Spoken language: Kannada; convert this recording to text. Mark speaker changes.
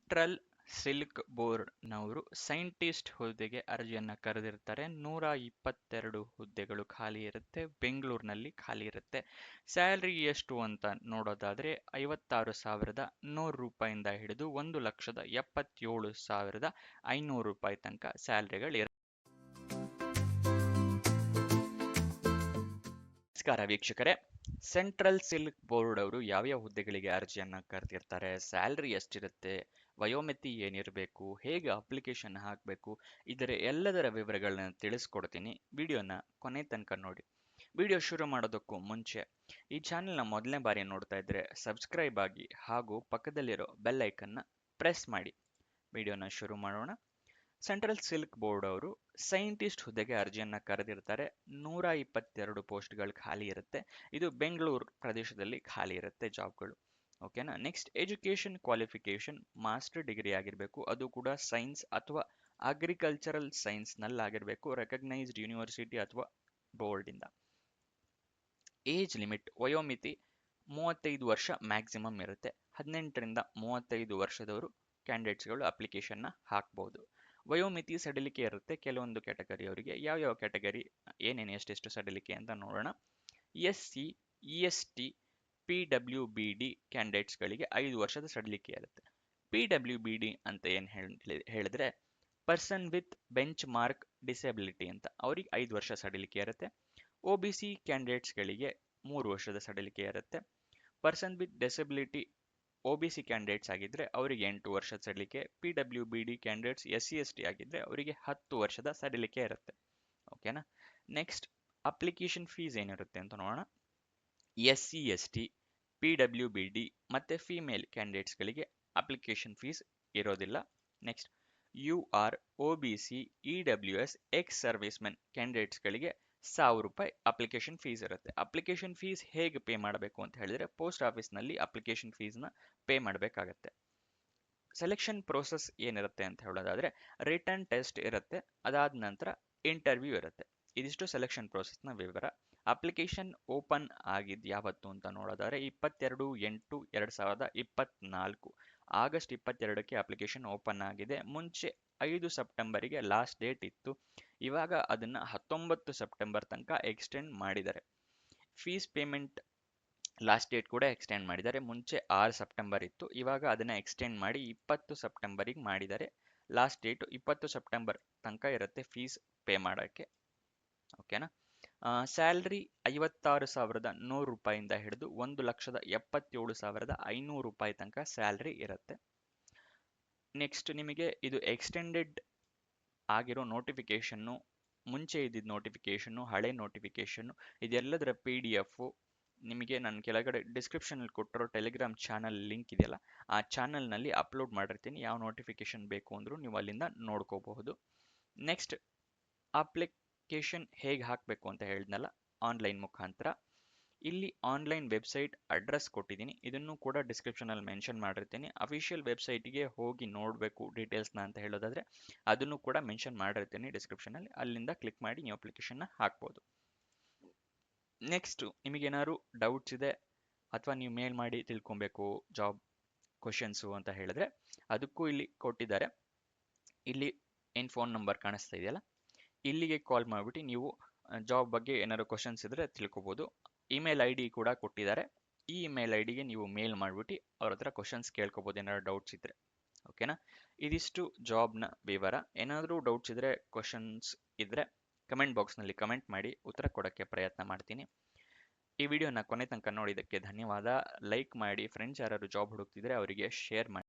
Speaker 1: ಸೆಂಟ್ರಲ್ ಸಿಲ್ಕ್ ಬೋರ್ಡ್‌ನವರು ಸೈಂಟಿಸ್ಟ್ ಹುದ್ದೆಗೆ ಅರ್ಜಿಯನ್ನ ಕರೆದಿರ್ತಾರೆ. 122 ಹುದ್ದೆಗಳು ಖಾಲಿ ಇರುತ್ತೆ. ಬೆಂಗಳೂರಿನಲ್ಲಿ ಖಾಲಿ ಇರುತ್ತೆ. ಸ್ಯಾಲರಿ ಎಷ್ಟು ಅಂತ ನೋಡೋದಾದ್ರೆ ₹56,100 ಇಂದ ಹಿಡಿದು ₹1,77,500 ತನಕ ಸ್ಯಾಲರಿಗಳಿರುತ್ತೆ. ನಮಸ್ಕಾರ ವೀಕ್ಷಕರೇ, ಸೆಂಟ್ರಲ್ ಸಿಲ್ಕ್ ಬೋರ್ಡ್ ಅವರು ಯಾವ್ಯಾವ ಹುದ್ದೆಗಳಿಗೆ ಅರ್ಜಿಯನ್ನ ಕರೆದಿರ್ತಾರೆ, ಸ್ಯಾಲರಿ ಎಷ್ಟಿರುತ್ತೆ, ವಯೋಮಿತಿ ಏನಿರಬೇಕು, ಹೇಗೆ ಅಪ್ಲಿಕೇಶನ್ ಹಾಕಬೇಕು, ಇದರ ಎಲ್ಲದರ ವಿವರಗಳನ್ನ ತಿಳಿಸ್ಕೊಡ್ತೀನಿ. ವಿಡಿಯೋನ ಕೊನೆ ತನಕ ನೋಡಿ. ವಿಡಿಯೋ ಶುರು ಮಾಡೋದಕ್ಕೂ ಮುಂಚೆ ಈ ಚಾನೆಲ್ನ ಮೊದಲನೇ ಬಾರಿ ನೋಡ್ತಾ ಇದ್ರೆ ಸಬ್ಸ್ಕ್ರೈಬ್ ಆಗಿ ಹಾಗೂ ಪಕ್ಕದಲ್ಲಿರೋ ಬೆಲ್ ಐಕನ್ನ ಪ್ರೆಸ್ ಮಾಡಿ. ವಿಡಿಯೋನ ಶುರು ಮಾಡೋಣ. ಸೆಂಟ್ರಲ್ ಸಿಲ್ಕ್ ಬೋರ್ಡ್ ಅವರು ಸೈಂಟಿಸ್ಟ್ ಹುದ್ದೆಗೆ ಅರ್ಜಿಯನ್ನ ಕರೆದಿರ್ತಾರೆ. 122 ಪೋಸ್ಟ್ಗಳು ಖಾಲಿ ಇರುತ್ತೆ. ಇದು ಬೆಂಗಳೂರು ಪ್ರದೇಶದಲ್ಲಿ ಖಾಲಿ ಇರುತ್ತೆ ಜಾಬ್ಗಳು. ಓಕೆನಾ. Next, education qualification master degree ಆಗಿರಬೇಕು. ಅದು ಕೂಡ ಸೈನ್ಸ್ ಅಥವಾ ಅಗ್ರಿಕಲ್ಚರಲ್ ಸೈನ್ಸ್ ನಲ್ಲಿ ಆಗಿರಬೇಕು. ರೆಕಗ್ನೈಸ್ಡ್ ಯೂನಿವರ್ಸಿಟಿ ಅಥವಾ ಬೋರ್ಡ್ ಇಂದ. ಏಜ್ ಲಿಮಿಟ್, ವಯೋಮಿತಿ 35 ವರ್ಷ ಮ್ಯಾಕ್ಸಿಮಮ್ ಇರುತ್ತೆ. 18ರಿಂದ 35 ವರ್ಷದವರು ಕ್ಯಾಂಡಿಡೇಟ್ಸ್ಗಳು ಅಪ್ಲಿಕೇಶನ್ನ ಹಾಕ್ಬಹುದು. ವಯೋಮಿತಿ ಸಡಿಲಿಕೆ ಇರುತ್ತೆ ಕೆಲವೊಂದು ಕ್ಯಾಟಗರಿಯವರಿಗೆ. ಯಾವ್ಯಾವ ಕ್ಯಾಟಗರಿ, ಏನೇನು ಎಷ್ಟೆಷ್ಟು ಸಡಿಲಿಕೆ ಅಂತ ನೋಡೋಣ. SC, EST, PWBD ಕ್ಯಾಂಡಿಡೇಟ್ಸ್ಗಳಿಗೆ 5 ವರ್ಷದ ಸಡಿಲಿಕೆ ಇರುತ್ತೆ. PWBD ಅಂತ ಏನು ಹೇಳಿದ್ರೆ person with bench mark disability ಅಂತ, ಅವ್ರಿಗೆ 5 ವರ್ಷ ಸಡಿಲಿಕೆ ಇರುತ್ತೆ. OBC ಕ್ಯಾಂಡಿಡೇಟ್ಸ್ಗಳಿಗೆ 3 ವರ್ಷದ ಸಡಿಲಿಕೆ ಇರುತ್ತೆ. Person with disability OBC candidates ಆಗಿದ್ರೆ ಅವರಿಗೆ 8 ವರ್ಷದ ಸಡಿಲಿಕೆ. PWBD ಕ್ಯಾಂಡಿಡೇಟ್ಸ್ SC/ST ಆಗಿದ್ರೆ ಅವರಿಗೆ 10 ವರ್ಷದ ಸಡಿಲಿಕೆ ಇರುತ್ತೆ. ಓಕೆನಾ. ನೆಕ್ಸ್ಟ್, ಅಪ್ಲಿಕೇಶನ್ ಫೀಸ್ ಏನಿರುತ್ತೆ ಅಂತ ನೋಡೋಣ. SC/ST, PWBD ಮತ್ತೆ ಫಿಮೇಲ್ ಕ್ಯಾಂಡಿಡೇಟ್ಸ್ಗಳಿಗೆ ಅಪ್ಲಿಕೇಶನ್ ಫೀಸ್ ಇರೋದಿಲ್ಲ. Next, UR, OBC, EWS, ex service men ಕ್ಯಾಂಡಿಡೇಟ್ಸ್ಗಳಿಗೆ ₹1,000 ಅಪ್ಲಿಕೇಶನ್ ಫೀಸ್ ಇರುತ್ತೆ. ಅಪ್ಲಿಕೇಶನ್ ಫೀಸ್ ಹೇಗೆ ಪೇ ಮಾಡಬೇಕು ಅಂತ ಹೇಳಿದ್ರೆ ಪೋಸ್ಟ್ ಆಫೀಸ್ನಲ್ಲಿ ಅಪ್ಲಿಕೇಶನ್ ಫೀಸ್ನ ಪೇ ಮಾಡಬೇಕಾಗತ್ತೆ. ಸೆಲೆಕ್ಷನ್ ಪ್ರೋಸೆಸ್ ಏನಿರುತ್ತೆ ಅಂತ ಹೇಳೋದಾದ್ರೆ ರಿಟರ್ನ್ ಟೆಸ್ಟ್ ಇರುತ್ತೆ. ಅದಾದ ನಂತರ ಇಂಟರ್ವ್ಯೂ ಇರುತ್ತೆ. ಇದಿಷ್ಟು ಸೆಲೆಕ್ಷನ್ ಪ್ರೋಸೆಸ್ನ ವಿವರ. ಅಪ್ಲಿಕೇಶನ್ ಓಪನ್ ಆಗಿದ್ದು ಯಾವತ್ತು ಅಂತ ನೋಡೋದಾದ್ರೆ 22/8/2024 ಆಗಸ್ಟ್ 22ಕ್ಕೆ ಅಪ್ಲಿಕೇಶನ್ ಓಪನ್ ಆಗಿದೆ. ಮುಂಚೆ 5 ಸೆಪ್ಟೆಂಬರಿಗೆ ಲಾಸ್ಟ್ ಡೇಟ್ ಇತ್ತು. ಇವಾಗ ಅದನ್ನ 19 ಸೆಪ್ಟೆಂಬರ್ ತನಕ ಎಕ್ಸ್ಟೆಂಡ್ ಮಾಡಿದ್ದಾರೆ. ಫೀಸ್ ಪೇಮೆಂಟ್ ಲಾಸ್ಟ್ ಡೇಟ್ ಕೂಡ ಎಕ್ಸ್ಟೆಂಡ್ ಮಾಡಿದ್ದಾರೆ. ಮುಂಚೆ 6 ಸೆಪ್ಟೆಂಬರ್ ಇತ್ತು, ಇವಾಗ ಅದನ್ನ ಎಕ್ಸ್ಟೆಂಡ್ ಮಾಡಿ 20 ಸೆಪ್ಟೆಂಬರಿಗೆ ಮಾಡಿದ್ದಾರೆ. ಲಾಸ್ಟ್ ಡೇಟ್ 20 ಸೆಪ್ಟೆಂಬರ್ ತನಕ ಇರುತ್ತೆ ಫೀಸ್ ಪೇ ಮಾಡೋಕ್ಕೆ. ಓಕೆನಾ. ಸ್ಯಾಲ್ರಿ ₹56,100 ಇಂದ ಹಿಡಿದು ₹1,77,500 ತನಕ ಸ್ಯಾಲ್ರಿ ಇರುತ್ತೆ. ನೆಕ್ಸ್ಟ್, ನಿಮಗೆ ಇದು ಎಕ್ಸ್ಟೆಂಡೆಡ್ ಆಗಿರೋ ನೋಟಿಫಿಕೇಶನ್ನು, ಮುಂಚೆ ಇದ್ದಿದ್ದ ನೋಟಿಫಿಕೇಶನ್ನು, ಹಳೆ ನೋಟಿಫಿಕೇಶನ್ನು, ಇದೆಲ್ಲದರ PDF ನಿಮಗೆ ನಾನು ಕೆಳಗಡೆ ಡಿಸ್ಕ್ರಿಪ್ಷನಲ್ಲಿ ಕೊಟ್ಟಿರೋ ಟೆಲಿಗ್ರಾಮ್ ಚಾನಲ್ ಲಿಂಕ್ ಇದೆಯಲ್ಲ, ಆ ಚಾನಲ್ನಲ್ಲಿ ಅಪ್ಲೋಡ್ ಮಾಡಿರ್ತೀನಿ. ಯಾವ ನೋಟಿಫಿಕೇಶನ್ ಬೇಕು ಅಂದರೂ ನೀವು ಅಲ್ಲಿಂದ ನೋಡ್ಕೋಬಹುದು. ನೆಕ್ಸ್ಟ್, ಅಪ್ಲಿಕೇಶನ್ ಹೇಗೆ ಹಾಕಬೇಕು ಅಂತ ಹೇಳಿದ್ನಲ್ಲ, ಆನ್ಲೈನ್ ಮುಖಾಂತರ. ಇಲ್ಲಿ ಆನ್ಲೈನ್ ವೆಬ್ಸೈಟ್ ಅಡ್ರೆಸ್ ಕೊಟ್ಟಿದ್ದೀನಿ, ಇದನ್ನು ಕೂಡ ಡಿಸ್ಕ್ರಿಪ್ಷನಲ್ಲಿ ಮೆನ್ಷನ್ ಮಾಡಿರ್ತೀನಿ. ಅಫಿಷಿಯಲ್ ವೆಬ್ಸೈಟ್ಗೆ ಹೋಗಿ ನೋಡಬೇಕು ಡೀಟೇಲ್ಸ್ನ ಅಂತ ಹೇಳೋದಾದ್ರೆ ಅದನ್ನು ಕೂಡ ಮೆನ್ಷನ್ ಮಾಡಿರ್ತೀನಿ ಡಿಸ್ಕ್ರಿಪ್ಷನಲ್ಲಿ. ಅಲ್ಲಿಂದ ಕ್ಲಿಕ್ ಮಾಡಿ ನೀವು ಅಪ್ಲಿಕೇಶನ್ನ ಹಾಕ್ಬೋದು. ನೆಕ್ಸ್ಟ್, ನಿಮಗೇನಾದ್ರು ಡೌಟ್ಸ್ ಇದೆ ಅಥವಾ ನೀವು ಮೇಲ್ ಮಾಡಿ ತಿಳ್ಕೊಬೇಕು ಜಾಬ್ ಕ್ವಶನ್ಸು ಅಂತ ಹೇಳಿದ್ರೆ ಅದಕ್ಕೂ ಇಲ್ಲಿ ಕೊಟ್ಟಿದ್ದಾರೆ. ಇಲ್ಲಿ ಏನು ಫೋನ್ ನಂಬರ್ ಕಾಣಿಸ್ತಾ ಇದೆಯಲ್ಲ, ಇಲ್ಲಿಗೆ ಕಾಲ್ ಮಾಡಿಬಿಟ್ಟು ನೀವು ಜಾಬ್ ಬಗ್ಗೆ ಏನಾದ್ರು ಕ್ವಶನ್ಸ್ ಇದ್ರೆ ತಿಳ್ಕೊಬೋದು. ಇಮೇಲ್ ID ಕೂಡ ಕೊಟ್ಟಿದ್ದಾರೆ. ಈ ಇಮೇಲ್ IDಗೆ ನೀವು ಮೇಲ್ ಮಾಡಿಬಿಟ್ಟು ಅವ್ರ ಹತ್ರ ಕ್ವಶನ್ಸ್ ಕೇಳ್ಕೊಬೋದು ಏನಾದ್ರು ಡೌಟ್ಸ್ ಇದ್ರೆ. ಓಕೆನಾ. ಇದಿಷ್ಟು ಜಾಬ್ನ ವಿವರ. ಏನಾದರೂ ಡೌಟ್ಸ್ ಇದ್ರೆ, ಕ್ವಶನ್ಸ್ ಇದ್ರೆ ಕಮೆಂಟ್ ಬಾಕ್ಸ್ನಲ್ಲಿ ಕಮೆಂಟ್ ಮಾಡಿ, ಉತ್ತರ ಕೊಡೋಕ್ಕೆ ಪ್ರಯತ್ನ ಮಾಡ್ತೀನಿ. ಈ ವಿಡಿಯೋನ ಕೊನೆ ತನಕ ನೋಡಿದ್ದಕ್ಕೆ ಧನ್ಯವಾದ. ಲೈಕ್ ಮಾಡಿ, ಫ್ರೆಂಡ್ಸ್ ಯಾರು ಜಾಬ್ ಹುಡುಕ್ತಿದ್ರೆ ಅವರಿಗೆ ಶೇರ್ ಮಾಡಿ.